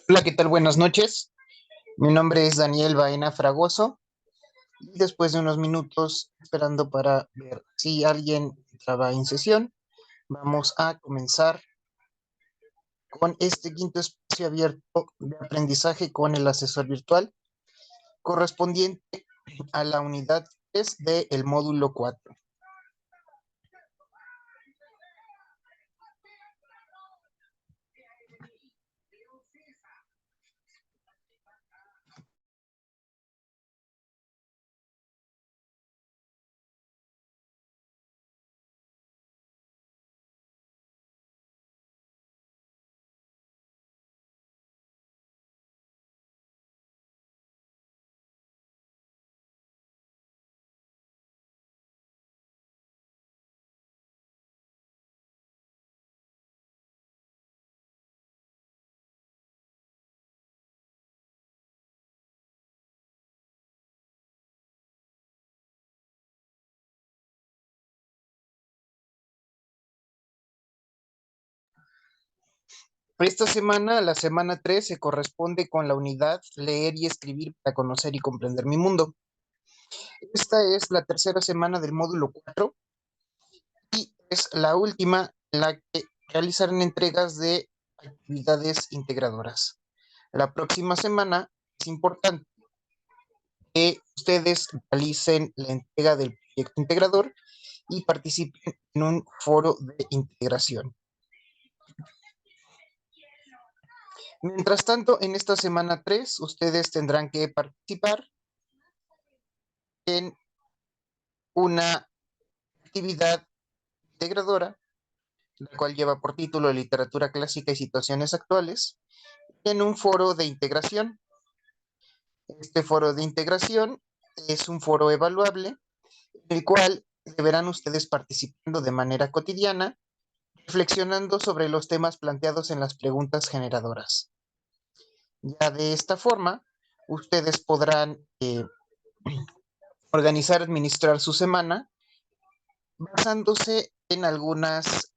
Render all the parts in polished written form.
Hola, ¿qué tal? Buenas noches. Mi nombre es Daniel Baena Fragoso y después de unos minutos esperando para ver si alguien entraba en sesión, vamos a comenzar con este quinto espacio abierto de aprendizaje con el asesor virtual correspondiente a la unidad 3 del módulo 4. Esta semana, la semana 3, se corresponde con la unidad Leer y Escribir para conocer y comprender mi mundo. Esta es la tercera semana del módulo 4 y es la última en la que realizarán entregas de actividades integradoras. La próxima semana es importante que ustedes realicen la entrega del proyecto integrador y participen en un foro de integración. Mientras tanto, en esta semana 3, ustedes tendrán que participar en una actividad integradora, la cual lleva por título Literatura Clásica y Situaciones Actuales, en un foro de integración. Este foro de integración es un foro evaluable, en el cual deberán ustedes participando de manera cotidiana, reflexionando sobre los temas planteados en las preguntas generadoras. Ya de esta forma, ustedes podrán organizar, administrar su semana basándose en algunas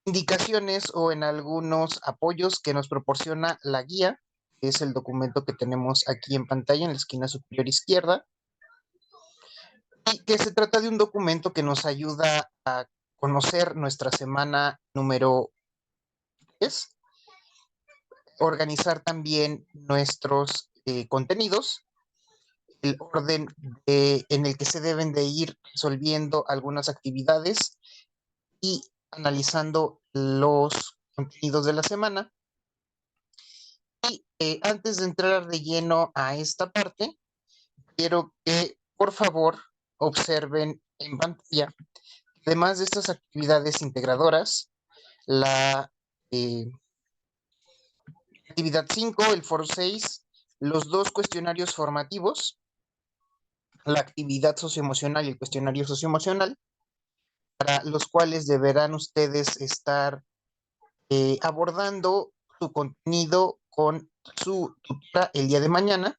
indicaciones o en algunos apoyos que nos proporciona la guía, que es el documento que tenemos aquí en pantalla en la esquina superior izquierda, y que se trata de un documento que nos ayuda a conocer nuestra semana número 10, organizar también nuestros contenidos, el orden en el que se deben de ir resolviendo algunas actividades y analizando los contenidos de la semana. Y antes de entrar de lleno a esta parte, quiero que por favor observen en pantalla, además de estas actividades integradoras, la actividad 5, el foro 6, los dos cuestionarios formativos, la actividad socioemocional y el cuestionario socioemocional, para los cuales deberán ustedes estar abordando su contenido con su tutora el día de mañana.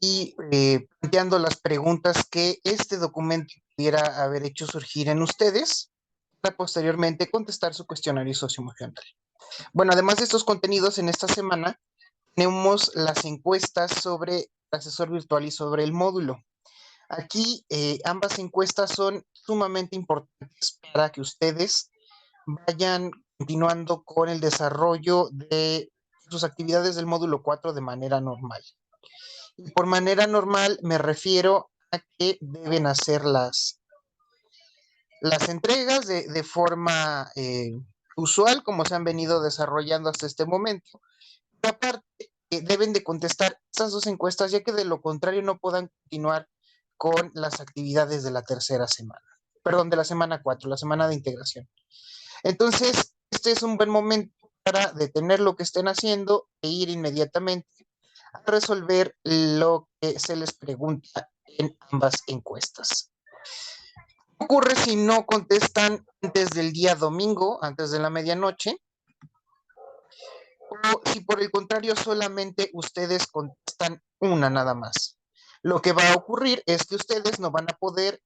Y planteando las preguntas que este documento pudiera haber hecho surgir en ustedes para posteriormente contestar su cuestionario socioemocional. Bueno, además de estos contenidos, en esta semana tenemos las encuestas sobre el asesor virtual y sobre el módulo. Aquí ambas encuestas son sumamente importantes para que ustedes vayan continuando con el desarrollo de sus actividades del módulo 4 de manera normal. Y por manera normal me refiero a que deben hacer las entregas de forma usual, como se han venido desarrollando hasta este momento. Pero aparte, deben de contestar estas dos encuestas, ya que de lo contrario no puedan continuar con las actividades de la tercera semana. Perdón, de la semana 4, la semana de integración. Entonces, este es un buen momento para detener lo que estén haciendo e ir inmediatamente a resolver lo que se les pregunta en ambas encuestas. ¿Qué ocurre si no contestan antes del día domingo, antes de la medianoche? O si por el contrario solamente ustedes contestan una nada más. Lo que va a ocurrir es que ustedes no van a poder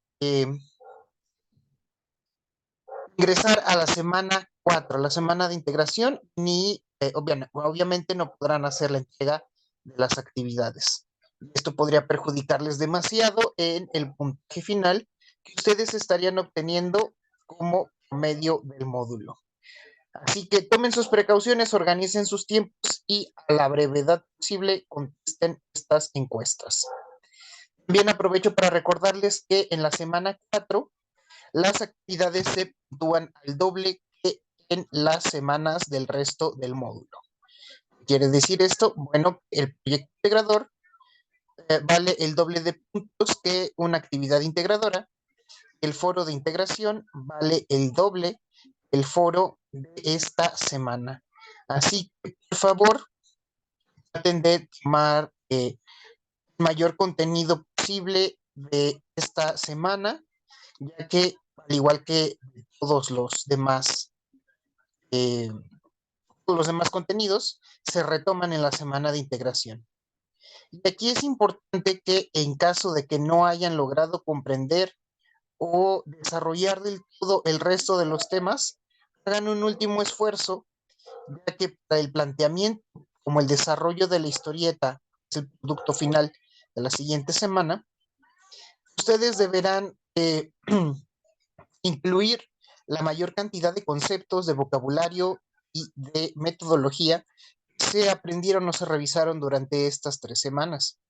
ingresar a la semana 4, la semana de integración, ni obviamente no podrán hacer la entrega de las actividades. Esto podría perjudicarles demasiado en el puntaje final que ustedes estarían obteniendo como medio del módulo. Así que tomen sus precauciones, organicen sus tiempos y a la brevedad posible contesten estas encuestas. También aprovecho para recordarles que en la semana 4 las actividades se puntúan al doble que en las semanas del resto del módulo. ¿Quiere decir esto? Bueno, el proyecto integrador vale el doble de puntos que una actividad integradora. El foro de integración vale el doble del foro de esta semana. Así que, por favor, traten de tomar el mayor contenido posible de esta semana, ya que al igual que todos los demás eh, todos los demás contenidos se retoman en la semana de integración. Y aquí es importante que en caso de que no hayan logrado comprender o desarrollar del todo el resto de los temas, hagan un último esfuerzo, ya que para el planteamiento como el desarrollo de la historieta es el producto final de la siguiente semana, ustedes deberán incluir la mayor cantidad de conceptos, de vocabulario y de metodología que se aprendieron o se revisaron durante estas 3 semanas.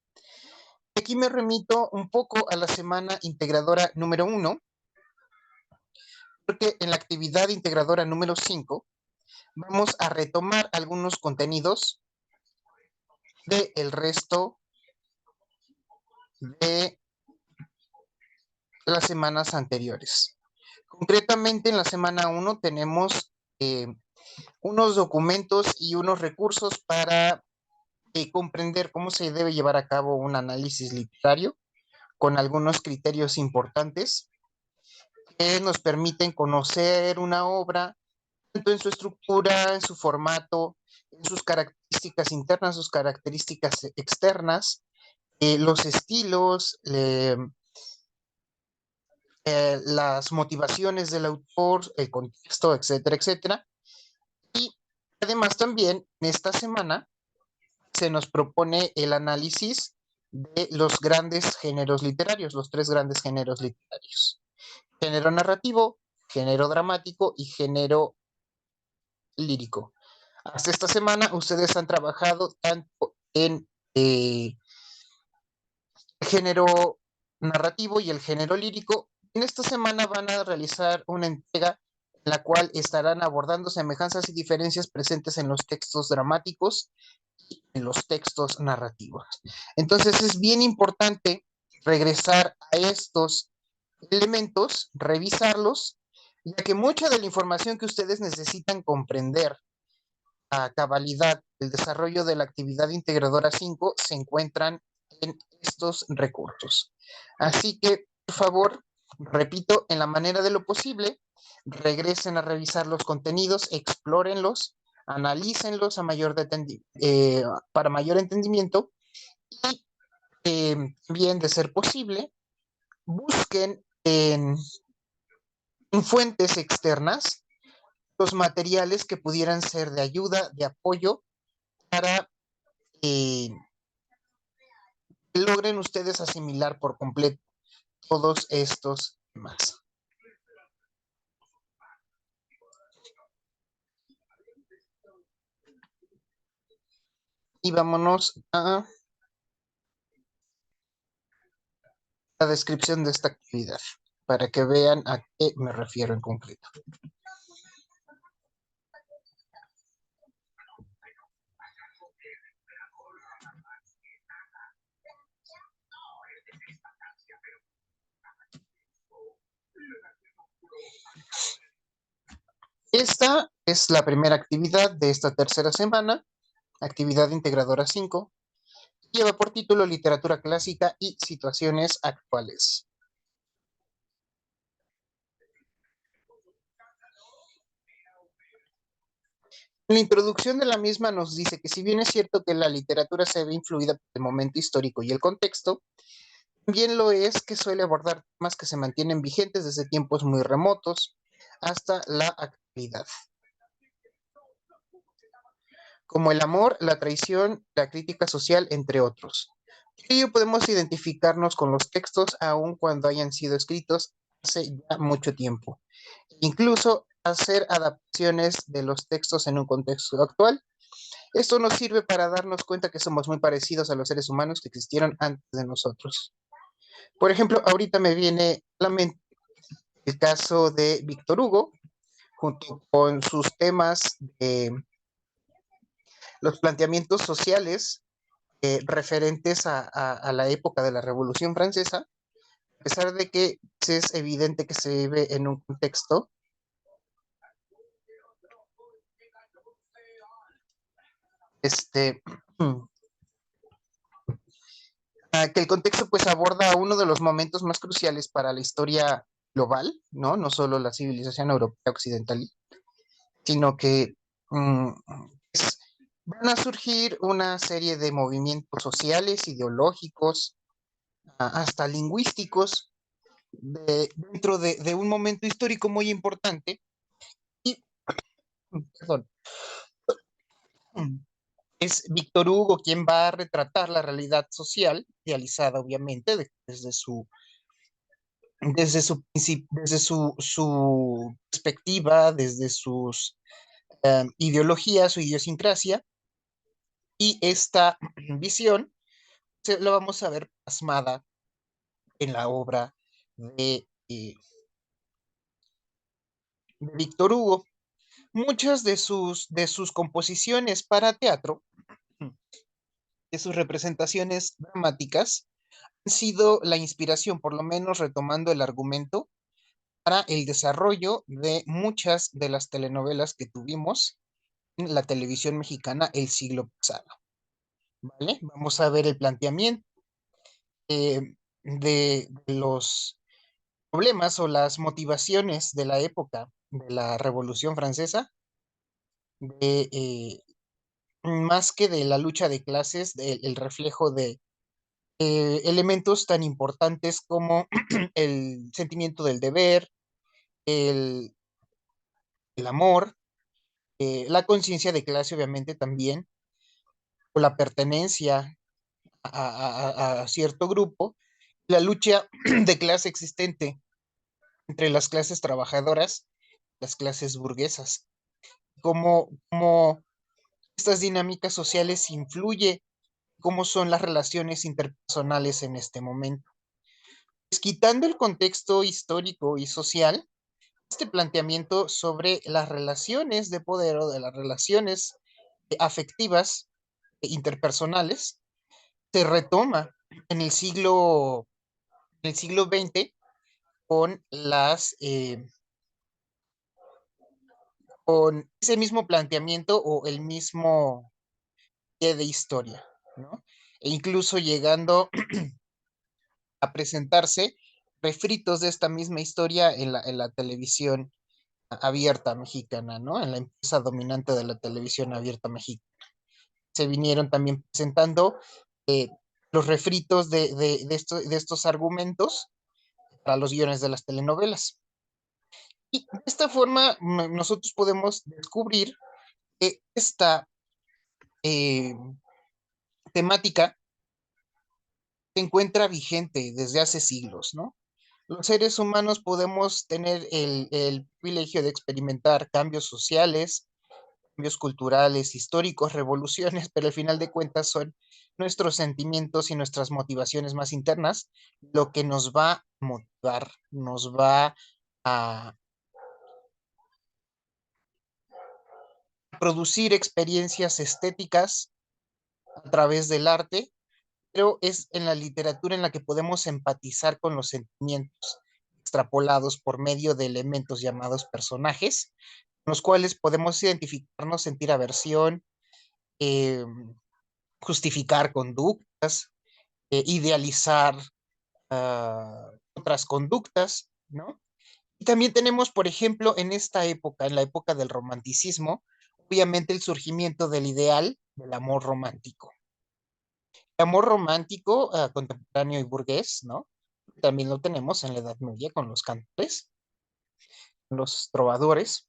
Aquí me remito un poco a la semana integradora número 1, porque en la actividad integradora número 5 vamos a retomar algunos contenidos del resto de las semanas anteriores. Concretamente en la semana 1 tenemos unos documentos y unos recursos para comprender cómo se debe llevar a cabo un análisis literario con algunos criterios importantes que nos permiten conocer una obra, tanto en su estructura, en su formato, en sus características internas, sus características externas, los estilos, las motivaciones del autor, el contexto, etcétera, etcétera. Y además también en esta semana se nos propone el análisis de los grandes géneros literarios, los 3 grandes géneros literarios: género narrativo, género dramático y género lírico. Hasta esta semana ustedes han trabajado tanto en género narrativo y el género lírico. En esta semana van a realizar una entrega en la cual estarán abordando semejanzas y diferencias presentes en los textos dramáticos y en los textos narrativos. Entonces es bien importante regresar a estos elementos, revisarlos, ya que mucha de la información que ustedes necesitan comprender a cabalidad el desarrollo de la actividad integradora 5 se encuentran en estos recursos. Así que, por favor, repito, en la manera de lo posible, regresen a revisar los contenidos, explórenlos, analícenlos para mayor entendimiento y bien, de ser posible, busquen en fuentes externas los materiales que pudieran ser de ayuda, de apoyo para que logren ustedes asimilar por completo todos estos temas. Y vámonos a la descripción de esta actividad para que vean a qué me refiero en concreto. Esta es la primera actividad de esta tercera semana, actividad integradora 5. Lleva por título Literatura clásica y situaciones actuales. La introducción de la misma nos dice que si bien es cierto que la literatura se ve influida por el momento histórico y el contexto, también lo es que suele abordar temas que se mantienen vigentes desde tiempos muy remotos hasta la actualidad, como el amor, la traición, la crítica social, entre otros. Por ello podemos identificarnos con los textos aun cuando hayan sido escritos hace ya mucho tiempo. Incluso hacer adaptaciones de los textos en un contexto actual. Esto nos sirve para darnos cuenta que somos muy parecidos a los seres humanos que existieron antes de nosotros. Por ejemplo, ahorita me viene a la mente el caso de Víctor Hugo, junto con sus temas de los planteamientos sociales referentes a la época de la Revolución Francesa, a pesar de que es evidente que se vive en un contexto este, que el contexto pues aborda uno de los momentos más cruciales para la historia global, ¿no? No solo la civilización europea occidental, sino que es, van a surgir una serie de movimientos sociales, ideológicos, hasta lingüísticos, dentro de un momento histórico muy importante. Y, perdón, es Víctor Hugo quien va a retratar la realidad social, idealizada obviamente desde su perspectiva, desde sus ideologías, su idiosincrasia, y esta visión la vamos a ver plasmada en la obra de Víctor Hugo. Muchas de sus composiciones para teatro, de sus representaciones dramáticas, han sido la inspiración, por lo menos retomando el argumento, para el desarrollo de muchas de las telenovelas que tuvimos en la televisión mexicana el siglo pasado. ¿Vale? Vamos a ver el planteamiento de los problemas o las motivaciones de la época de la Revolución Francesa, más que de la lucha de clases, el reflejo de elementos tan importantes como el sentimiento del deber, el, el amor, la conciencia de clase, obviamente también, o la pertenencia a cierto grupo, la lucha de clase existente entre las clases trabajadoras y las clases burguesas. Cómo estas dinámicas sociales influyen, cómo son las relaciones interpersonales en este momento. Pues, quitando el contexto histórico y social, este planteamiento sobre las relaciones de poder o de las relaciones afectivas e interpersonales se retoma en el siglo XX con con ese mismo planteamiento o el mismo pie de historia, ¿no? E incluso llegando a presentarse refritos de esta misma historia en la televisión abierta mexicana, ¿no? En la empresa dominante de la televisión abierta mexicana. Se vinieron también presentando eh, los refritos de estos argumentos para los guiones de las telenovelas. Y de esta forma nosotros podemos descubrir que esta eh, temática se encuentra vigente desde hace siglos, ¿no? Los seres humanos podemos tener el privilegio de experimentar cambios sociales, cambios culturales, históricos, revoluciones, pero al final de cuentas son nuestros sentimientos y nuestras motivaciones más internas lo que nos va a motivar, nos va a producir experiencias estéticas a través del arte, pero es en la literatura en la que podemos empatizar con los sentimientos extrapolados por medio de elementos llamados personajes, con los cuales podemos identificarnos, sentir aversión, eh, justificar conductas, idealizar otras conductas, ¿no? Y también tenemos, por ejemplo, en esta época, en la época del romanticismo, obviamente el surgimiento del ideal del amor romántico. El amor romántico contemporáneo y burgués, ¿no? También lo tenemos en la Edad Media con los cantores, los trovadores,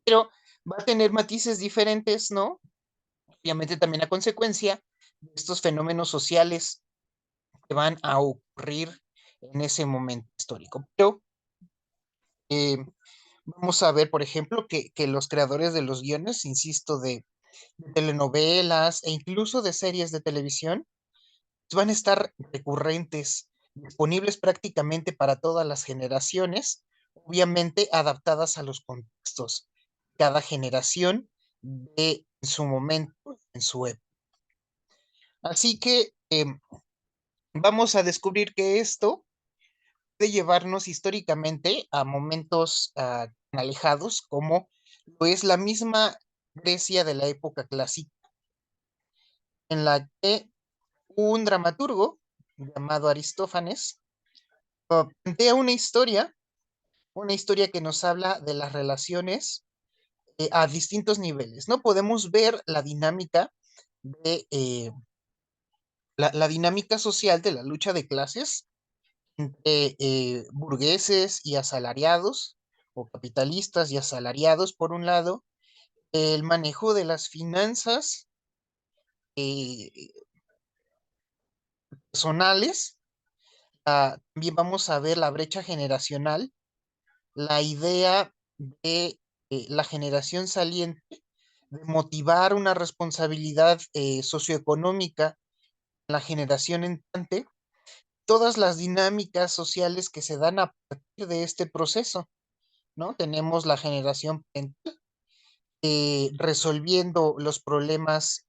pero va a tener matices diferentes, ¿no? Obviamente también a consecuencia de estos fenómenos sociales que van a ocurrir en ese momento histórico. Pero eh, vamos a ver, por ejemplo, que los creadores de los guiones, insisto, de telenovelas e incluso de series de televisión, pues, van a estar recurrentes, disponibles prácticamente para todas las generaciones, obviamente adaptadas a los contextos. Cada generación de en su momento, en su época. Así que vamos a descubrir que esto puede llevarnos históricamente a momentos tan alejados como lo es la misma Grecia de la época clásica, en la que un dramaturgo llamado Aristófanes plantea una historia que nos habla de las relaciones a distintos niveles, ¿no? Podemos ver la dinámica de la dinámica social de la lucha de clases entre burgueses y asalariados, o capitalistas y asalariados, por un lado, el manejo de las finanzas eh, personales, también vamos a ver la brecha generacional, la idea de la generación saliente, de motivar una responsabilidad socioeconómica en la generación entrante, todas las dinámicas sociales que se dan a partir de este proceso, ¿no? Tenemos la generación resolviendo los problemas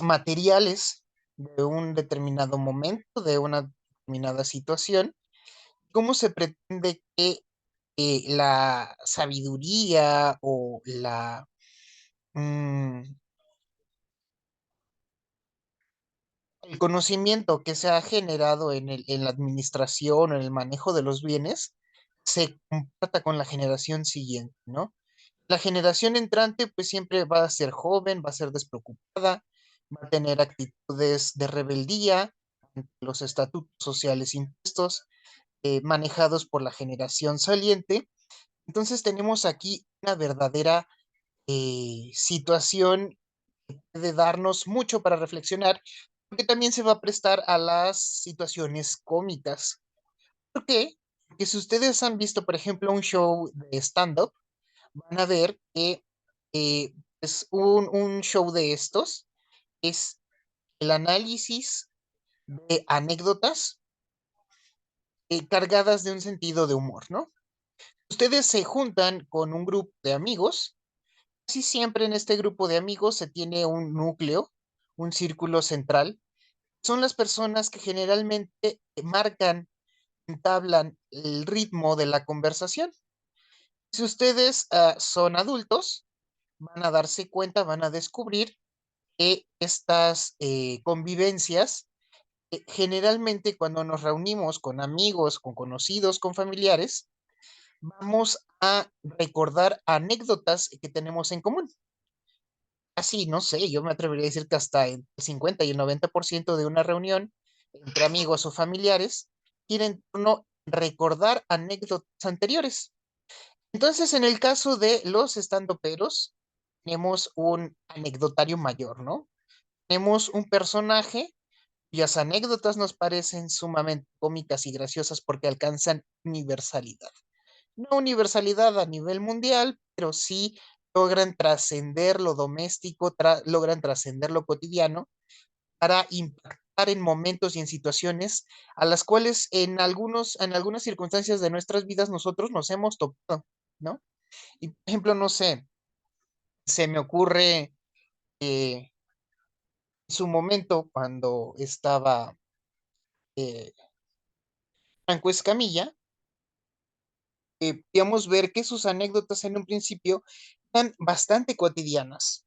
materiales de un determinado momento, de una determinada situación, cómo se pretende que la sabiduría o mm, el conocimiento que se ha generado en la administración o en el manejo de los bienes se comparta con la generación siguiente, ¿no? La generación entrante pues siempre va a ser joven, va a ser despreocupada, va a tener actitudes de rebeldía ante los estatutos sociales impuestos, manejados por la generación saliente. Entonces tenemos aquí una verdadera situación que puede darnos mucho para reflexionar, porque también se va a prestar a las situaciones cómicas. ¿Por qué? Porque si ustedes han visto, por ejemplo, un show de stand-up, van a ver que es un show de estos, es el análisis de anécdotas cargadas de un sentido de humor, ¿no? Ustedes se juntan con un grupo de amigos, casi siempre en este grupo de amigos se tiene un núcleo, un círculo central. Son las personas que generalmente marcan, entablan el ritmo de la conversación. Si ustedes son adultos, van a darse cuenta, van a descubrir que estas convivencias, generalmente cuando nos reunimos con amigos, con conocidos, con familiares, vamos a recordar anécdotas que tenemos en común. Así, no sé, yo me atrevería a decir que hasta el 50 y el 90% de una reunión entre amigos o familiares gira en torno a recordar anécdotas anteriores. Entonces, en el caso de los estandoperos, tenemos un anecdotario mayor, ¿no? Tenemos un personaje cuyas anécdotas nos parecen sumamente cómicas y graciosas porque alcanzan universalidad. No universalidad a nivel mundial, pero sí logran trascender lo doméstico, logran trascender lo cotidiano para impactar en momentos y en situaciones a las cuales en algunas circunstancias de nuestras vidas nosotros nos hemos topado, ¿no? Y por ejemplo, no sé, se me ocurre en su momento cuando estaba eh, Franco Escamilla, podíamos ver que sus anécdotas en un principio eran bastante cotidianas.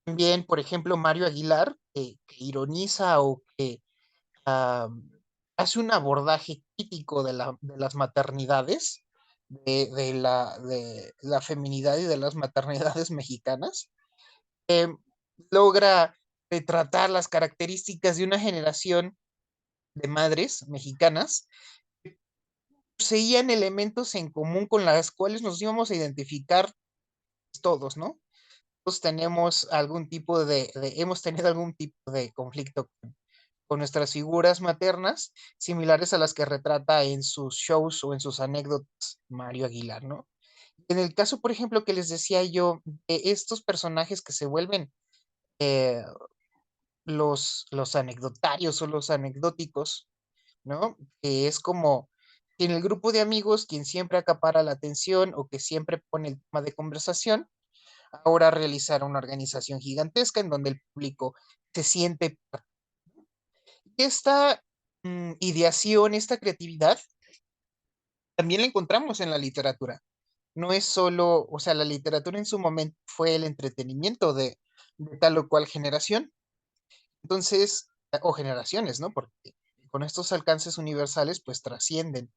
También, por ejemplo, Mario Aguilar, que ironiza o que ah, hace un abordaje crítico de las maternidades, de la feminidad y de las maternidades mexicanas. eh, Logra retratar las características de una generación de madres mexicanas que poseían elementos en común con las cuales nos íbamos a identificar todos, ¿no? Todos tenemos algún tipo hemos tenido algún tipo de conflicto con nuestras figuras maternas, similares a las que retrata en sus shows o en sus anécdotas Mario Aguilar, ¿no? En el caso, por ejemplo, que les decía yo, de estos personajes que se vuelven eh, los anecdotarios o los anecdóticos, ¿no? Que es como en el grupo de amigos quien siempre acapara la atención o que siempre pone el tema de conversación, ahora realizar una organización gigantesca en donde el público se siente parte. Esta ideación, esta creatividad, también la encontramos en la literatura. No es solo, o sea, la literatura en su momento fue el entretenimiento de tal o cual generación. Entonces, o generaciones, ¿no? Porque con estos alcances universales, pues trascienden,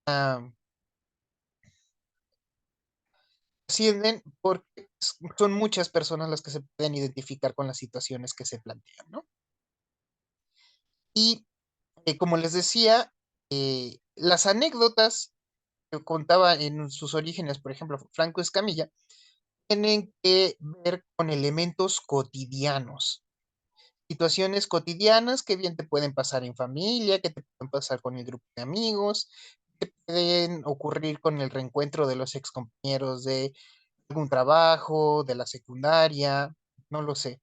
ah, trascienden porque son muchas personas las que se pueden identificar con las situaciones que se plantean, ¿no? Y como les decía, las anécdotas que contaba en sus orígenes, por ejemplo, Franco Escamilla, tienen que ver con elementos cotidianos, situaciones cotidianas que bien te pueden pasar en familia, que te pueden pasar con el grupo de amigos, que pueden ocurrir con el reencuentro de los excompañeros de algún trabajo, de la secundaria, no lo sé.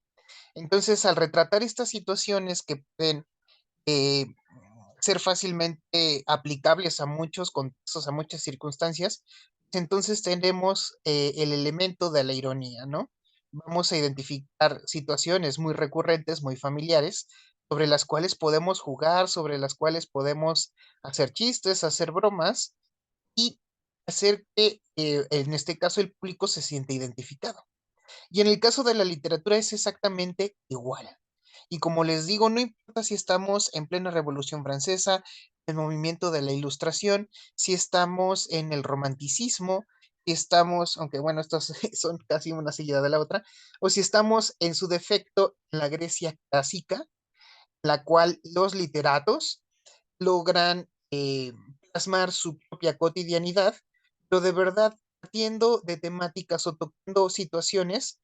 Entonces, al retratar estas situaciones que pueden eh, ser fácilmente aplicables a muchos contextos, a muchas circunstancias, entonces tenemos el elemento de la ironía, ¿no? Vamos a identificar situaciones muy recurrentes, muy familiares, sobre las cuales podemos jugar, sobre las cuales podemos hacer chistes, hacer bromas y hacer que, en este caso, el público se siente identificado. Y en el caso de la literatura es exactamente igual. Y como les digo, no importa si estamos en plena Revolución Francesa, el movimiento de la Ilustración, si estamos en el romanticismo, si estamos, aunque bueno, estos son casi una seguida de la otra, o si estamos en su defecto en la Grecia clásica, la cual los literatos logran plasmar su propia cotidianidad, pero de verdad partiendo de temáticas o tocando situaciones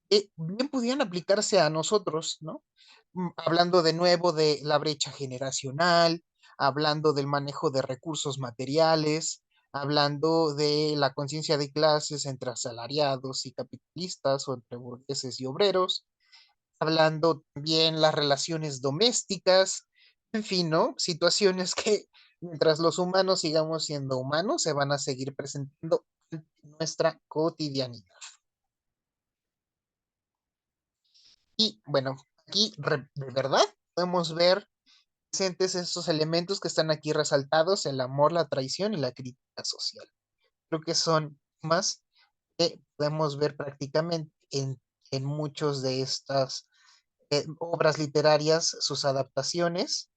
que bien pudieran aplicarse a nosotros, ¿no? Hablando de nuevo de la brecha generacional, hablando del manejo de recursos materiales, hablando de la conciencia de clases entre asalariados y capitalistas o entre burgueses y obreros, hablando también las relaciones domésticas, en fin, ¿no? Situaciones que mientras los humanos sigamos siendo humanos, se van a seguir presentando en nuestra cotidianidad. Y bueno, aquí de verdad podemos ver presentes estos elementos que están aquí resaltados, el amor, la traición y la crítica social. Creo que son más que podemos ver prácticamente en muchos de estas obras literarias, sus adaptaciones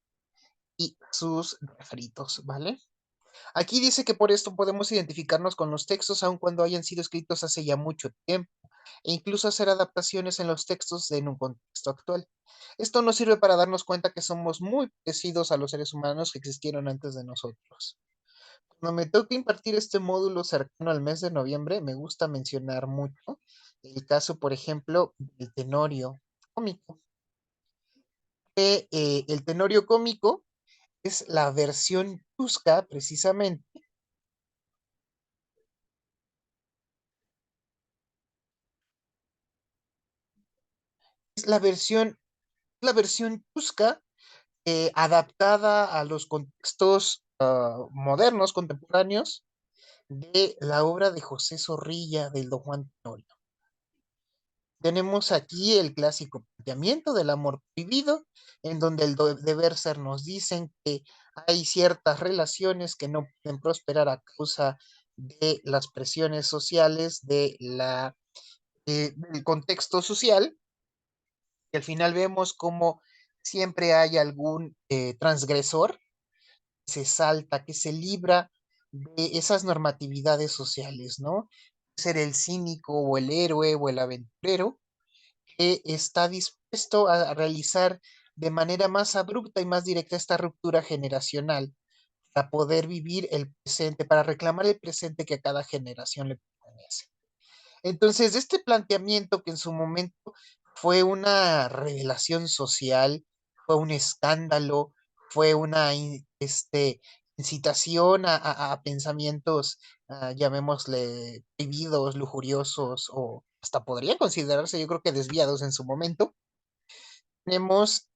y sus refritos, ¿vale? Aquí dice que por esto podemos identificarnos con los textos aun cuando hayan sido escritos hace ya mucho tiempo e incluso hacer adaptaciones en los textos en un contexto actual. Esto nos sirve para darnos cuenta que somos muy parecidos a los seres humanos que existieron antes de nosotros. Cuando me toca impartir este módulo cercano al mes de noviembre, me gusta mencionar mucho el caso, por ejemplo, del tenorio cómico. El tenorio cómico es la versión chusca, precisamente, es la versión chusca adaptada a los contextos modernos, contemporáneos, de la obra de José Zorrilla del Don Juan Tenorio. Tenemos aquí el clásico planteamiento del amor prohibido, en donde el deber ser nos dicen que hay ciertas relaciones que no pueden prosperar a causa de las presiones sociales, del contexto social, y al final vemos como siempre hay algún transgresor que se salta, que se libra de esas normatividades sociales, ¿no? Ser el cínico o el héroe o el aventurero que está dispuesto a realizar de manera más abrupta y más directa esta ruptura generacional para poder vivir el presente, para reclamar el presente que a cada generación le pertenece. Entonces, este planteamiento que en su momento fue una revelación social, fue un escándalo, fue una incitación a pensamientos, llamémosle, prohibidos, lujuriosos o hasta podría considerarse, yo creo que desviados en su momento, tenemos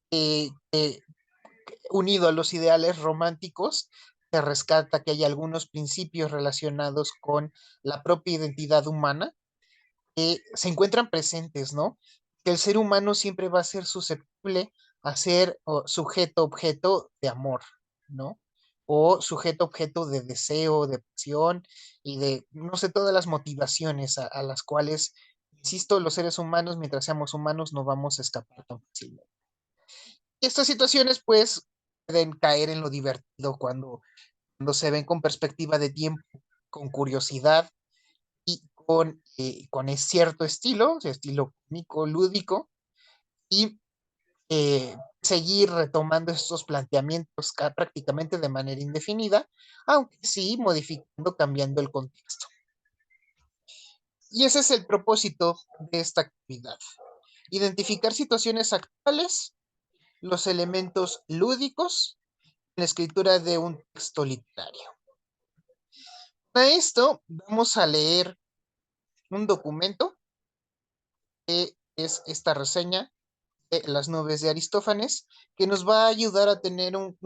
unido a los ideales románticos, se rescata que hay algunos principios relacionados con la propia identidad humana se encuentran presentes, ¿no? Que el ser humano siempre va a ser susceptible a ser sujeto-objeto de amor, ¿no? O sujeto-objeto de deseo, de pasión y de, no sé, todas las motivaciones a las cuales, insisto, los seres humanos, mientras seamos humanos, no vamos a escapar tan fácilmente. Estas situaciones, pues, pueden caer en lo divertido cuando se ven con perspectiva de tiempo, con curiosidad y con cierto estilo, estilo cómico, lúdico, y seguir retomando estos planteamientos prácticamente de manera indefinida, aunque sí modificando, cambiando el contexto. Y ese es el propósito de esta actividad. Identificar situaciones actuales, los elementos lúdicos en la escritura de un texto literario. Para esto vamos a leer un documento que es esta reseña de Las nubes de Aristófanes, que nos va a ayudar a tener un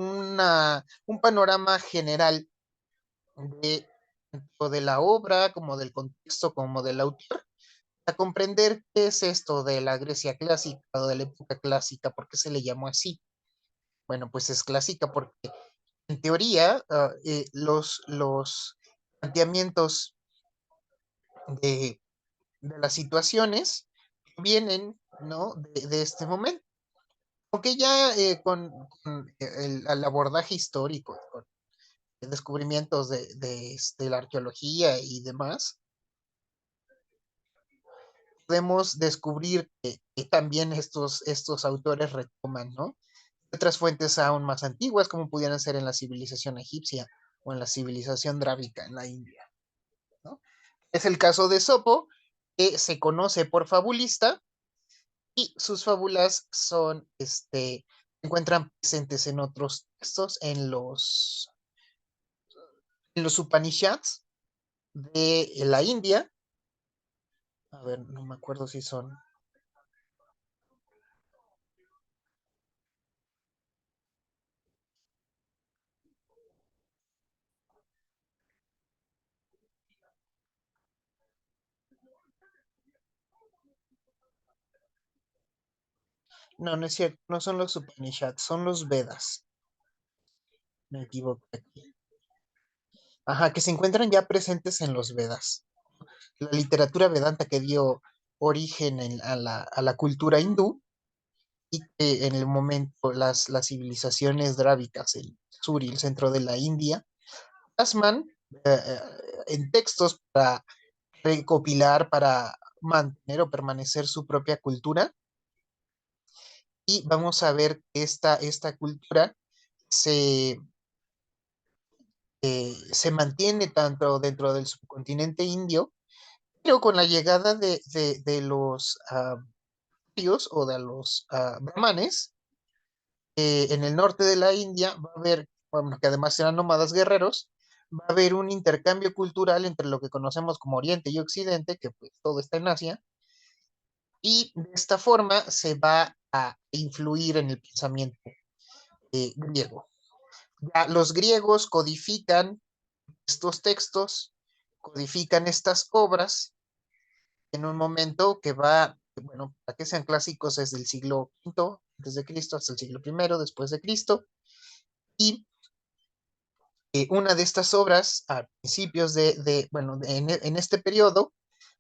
panorama general de, tanto de la obra, como del contexto, como del autor, a comprender qué es esto de la Grecia clásica o de la época clásica, por qué se le llamó así. Bueno, pues es clásica porque en teoría los planteamientos de las situaciones vienen, ¿no? de este momento. Aunque ya con el abordaje histórico, con descubrimientos de la arqueología y demás, podemos descubrir que también estos autores retoman, ¿no? Otras fuentes aún más antiguas, como pudieran ser en la civilización egipcia o en la civilización drávica en la India, ¿no? Es el caso de Sopo, que se conoce por fabulista y sus fábulas se encuentran presentes en otros textos, en los Upanishads de la India. A ver, no me acuerdo si son. No, no es cierto, no son los Upanishads, son los Vedas. Me equivoco aquí. Ajá, que se encuentran ya presentes en los Vedas. La literatura Vedanta que dio origen a la cultura hindú y que en el momento las civilizaciones drávicas, el sur y el centro de la India, plasman eh, en textos para recopilar, para mantener o permanecer su propia cultura. Y vamos a ver que esta cultura se, se mantiene tanto dentro del subcontinente indio, pero con la llegada de los arios o de los brahmanes en el norte de la India, va a haber, bueno, que además eran nómadas guerreros, va a haber un intercambio cultural entre lo que conocemos como Oriente y Occidente, que pues todo está en Asia, y de esta forma se va a influir en el pensamiento griego. Ya los griegos codifican estos textos, codifican estas obras en un momento que va, bueno, para que sean clásicos desde el siglo V antes de Cristo hasta el siglo I después de Cristo, y una de estas obras a principios bueno, en este periodo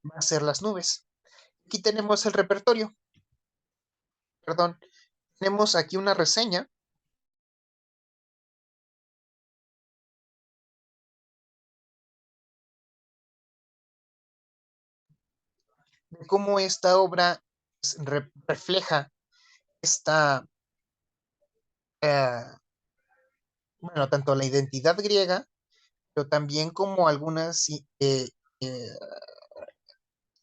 va a ser Las nubes. Aquí tenemos el repertorio, perdón, tenemos aquí una reseña de cómo esta obra pues, refleja esta, eh, bueno, tanto la identidad griega, pero también como algunas eh,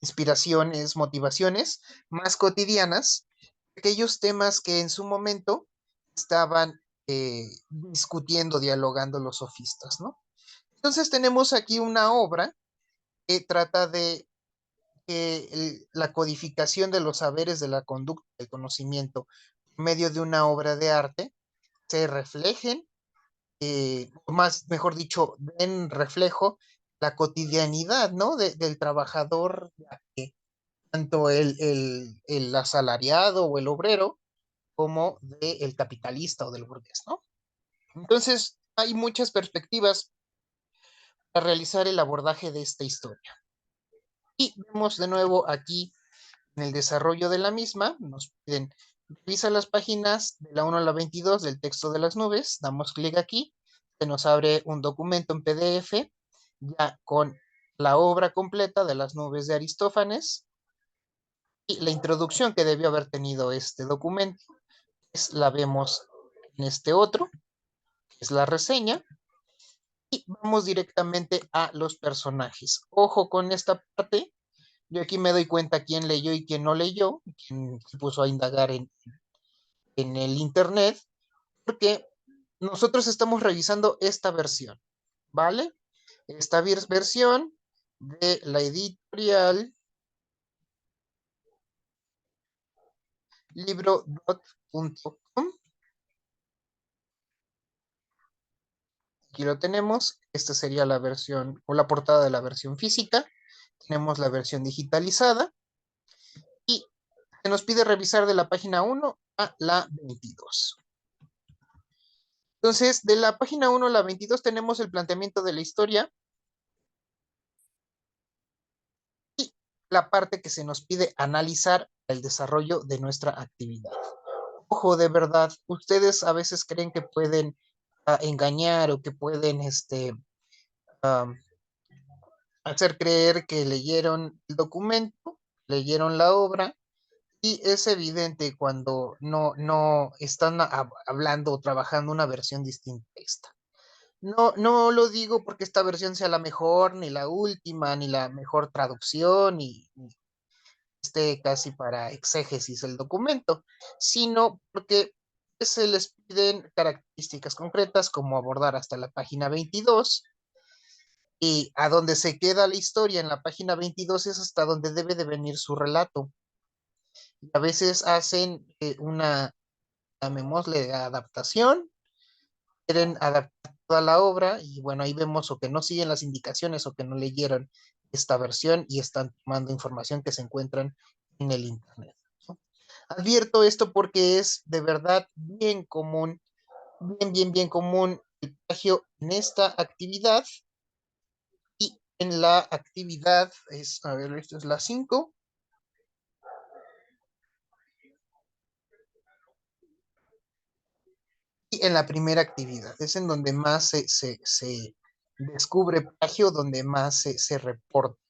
inspiraciones, motivaciones más cotidianas, aquellos temas que en su momento estaban discutiendo, dialogando los sofistas, ¿no? Entonces tenemos aquí una obra que trata de que la codificación de los saberes de la conducta, del conocimiento, en medio de una obra de arte, se reflejen, más, mejor dicho, den reflejo la cotidianidad, ¿no? Del trabajador, tanto el asalariado o el obrero, como del capitalista o del burgués, ¿no? Entonces, hay muchas perspectivas para realizar el abordaje de esta historia. Y vemos de nuevo aquí en el desarrollo de la misma, nos piden, revisa las páginas de la 1 a la 22 del texto de las nubes, damos clic aquí, se nos abre un documento en PDF, ya con la obra completa de las nubes de Aristófanes, y la introducción que debió haber tenido este documento, es, la vemos en este otro, que es la reseña, y vamos directamente a los personajes. Ojo con esta parte, yo aquí me doy cuenta quién leyó y quién no leyó, quién se puso a indagar en el internet, porque nosotros estamos revisando esta versión, ¿vale? Esta versión de la editorial libro.com. Aquí lo tenemos. Esta sería la versión o la portada de la versión física. Tenemos la versión digitalizada y se nos pide revisar de la página 1 a la 22. Entonces, de la página 1 a la 22 tenemos el planteamiento de la historia y la parte que se nos pide analizar el desarrollo de nuestra actividad. Ojo, de verdad, ustedes a veces creen que pueden engañar o que pueden um, hacer creer que leyeron el documento, leyeron la obra, y es evidente cuando no están hablando o trabajando una versión distinta a esta. No lo digo porque esta versión sea la mejor, ni la última, ni la mejor traducción, ni esté casi para exégesis el documento, sino porque se les piden características concretas como abordar hasta la página 22 y a donde se queda la historia en la página 22 es hasta donde debe de venir su relato. Y a veces hacen una, llamémosle, adaptación, quieren adaptar toda la obra y bueno, ahí vemos o que no siguen las indicaciones o que no leyeron esta versión y están tomando información que se encuentran en el internet, ¿no? Advierto esto porque es de verdad bien común, bien común el plagio en esta actividad y en la actividad, es, a ver, esto es la 5 y en la primera actividad, es en donde más se descubre plagio, donde más se reporta.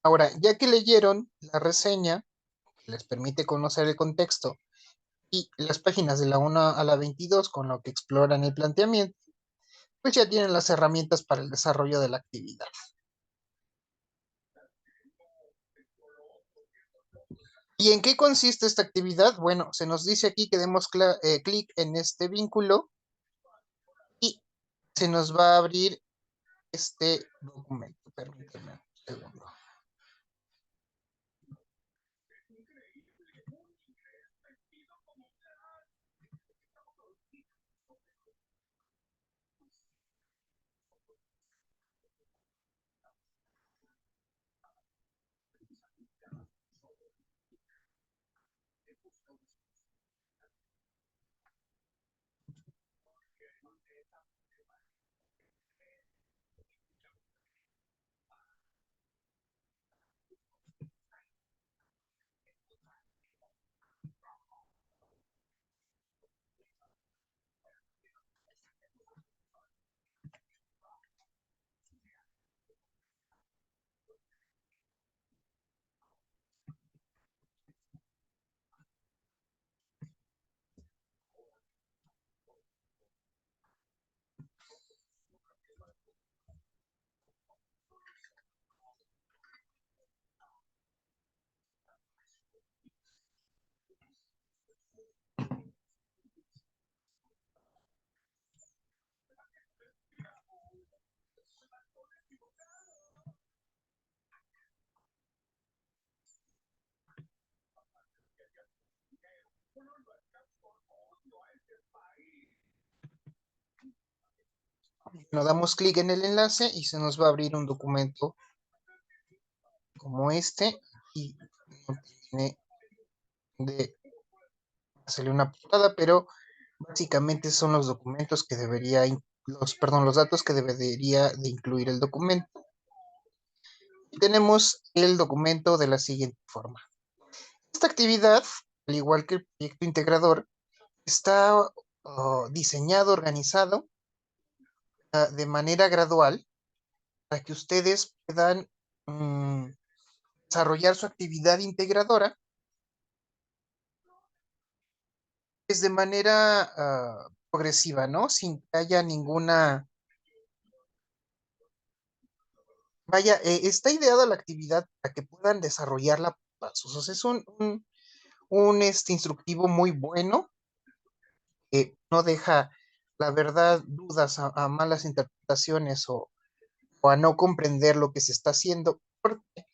Ahora, ya que leyeron la reseña, que les permite conocer el contexto, y las páginas de la 1 a la 22 con lo que exploran el planteamiento, pues ya tienen las herramientas para el desarrollo de la actividad. ¿Y en qué consiste esta actividad? Bueno, se nos dice aquí que demos clic en este vínculo y se nos va a abrir este documento. Permítanme un segundo. Nos damos clic en el enlace y se nos va a abrir un documento como este y no tiene de hacerle una portada, pero básicamente son los documentos que debería, los datos que debería de incluir el documento. Y tenemos el documento de la siguiente forma. Esta actividad, al igual que el proyecto integrador, está diseñado, organizado de manera gradual para que ustedes puedan desarrollar su actividad integradora es de manera progresiva, ¿no? Sin que haya ninguna... Vaya, está ideada la actividad para que puedan desarrollarla por pasos. O sea, es un instructivo muy bueno que no deja, la verdad, dudas a malas interpretaciones o a no comprender lo que se está haciendo. Porque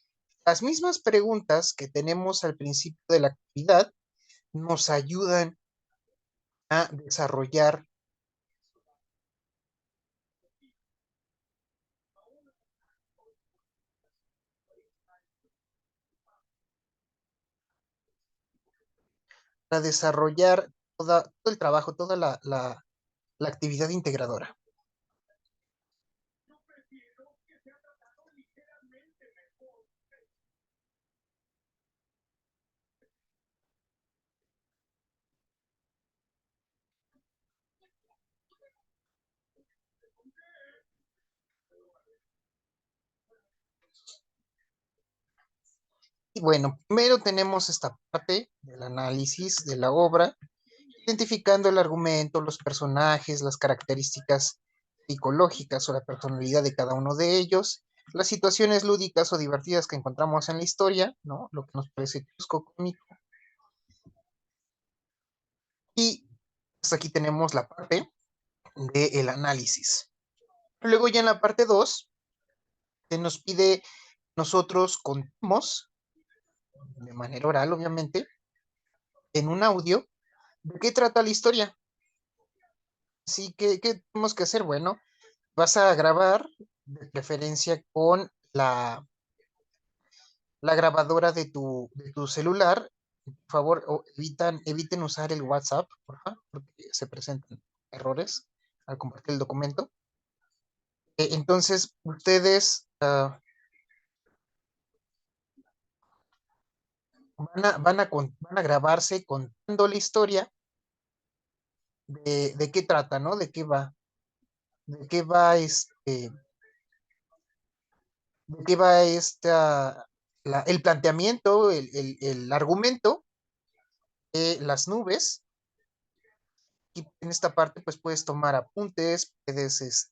las mismas preguntas que tenemos al principio de la actividad nos ayudan a desarrollar todo el trabajo, toda la actividad integradora. Y bueno, primero tenemos esta parte del análisis de la obra, identificando el argumento, los personajes, las características psicológicas o la personalidad de cada uno de ellos, las situaciones lúdicas o divertidas que encontramos en la historia, ¿no? Lo que nos parece chusco, cómico. Y hasta aquí tenemos la parte del análisis. Luego ya en la parte 2 se nos pide, nosotros contemos, de manera oral obviamente, en un audio, ¿de qué trata la historia? Así que, ¿qué tenemos que hacer? Bueno, vas a grabar de preferencia con la grabadora de tu celular. Por favor, eviten usar el WhatsApp, por favor, porque se presentan errores al compartir el documento. Entonces, ustedes van a grabarse contando la historia de qué trata, ¿no? De qué va el planteamiento, el argumento de las nubes. Y en esta parte, pues puedes tomar apuntes, puedes,